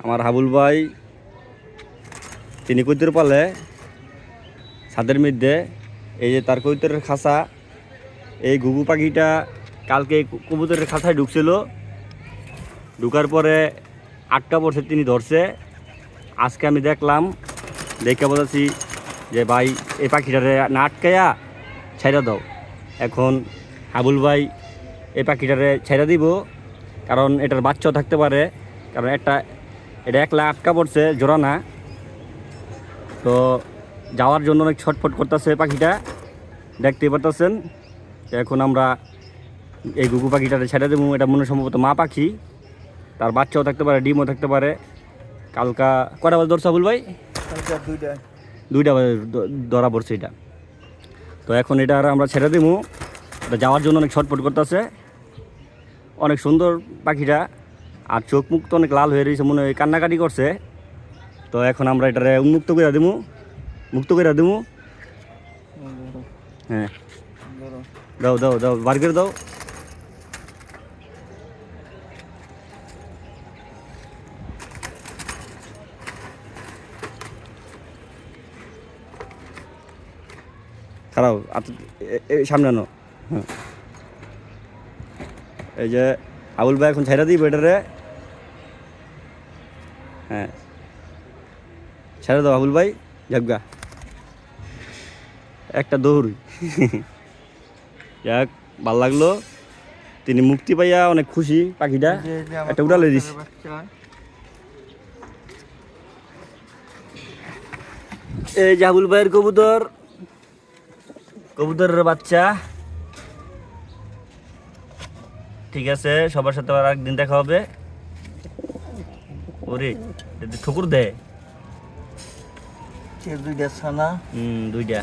আমার হাবুল ভাই তিনি কৈতর পালে ছাদের মধ্যে। এই যে তার কৈতরের খাঁচা, এই ঘুঘু পাখিটা কালকে কবুতরের খাঁচায় ঢুকছিল, ঢুকার পরে আটকা পড়ছে, তিনি ধরছে। আজকে আমি দেখলাম, দেখে বলেছি যে ভাই এই পাখিটারে না আটকাইয়া ছাইড়া দাও। এখন হাবুল ভাই এই পাখিটারে ছাইড়া দিব, কারণ এটার বাচ্চাও থাকতে পারে, কারণ এটা একলা আটকা পড়ছে, জোড়া না। তো যাওয়ার জন্য অনেক ছটফট করতেছে পাখিটা, দেখতেই পারতেছেন। এখন আমরা এই ঘুঘু পাখিটারে ছেড়ে দেবো। এটা মনে সম্ভবত মা পাখি, তার বাচ্চাও থাকতে পারে, ডিমও থাকতে পারে। কালকা কটা বাজে ধরছে হাবুল ভাই? দুইটা বাজে ধরা পড়ছে এটা। তো এখন এটা আমরা ছেড়ে দেবো। এটা যাওয়ার জন্য অনেক ছটফট করতেছে। অনেক সুন্দর পাখিটা, আর চোখ মুখ তো অনেক লাল হয়ে রয়েছে, মনে হয় কান্নাকাটি করছে। তো এখন আমরা এটারে উন্মুক্ত করে দেবো, মুক্ত করে দেবো। হ্যাঁ, দাও দাও দাও, বার করে দাও। খারাপ সামনে আনো। হ্যাঁ, এই যে আবুল ভাই এখন ছেড়ে দিব এটারে। হ্যাঁ, ছেড়ে দাও আবুল ভাই, যাবগা একটা দৌড়। যাক, ভাল লাগলো, তিনি মুক্তি পাইয়া অনেক খুশি। পাখিটা একটা উড়ালে দিস। এই যে আবুল ভাইয়ের কবুতর, কবুতরের বাচ্চা। ঠিক আছে, সবার সাথে আর একদিন দেখা হবে। ওরে ঠুকুর দে, দুইটা ছানা। দুইটা।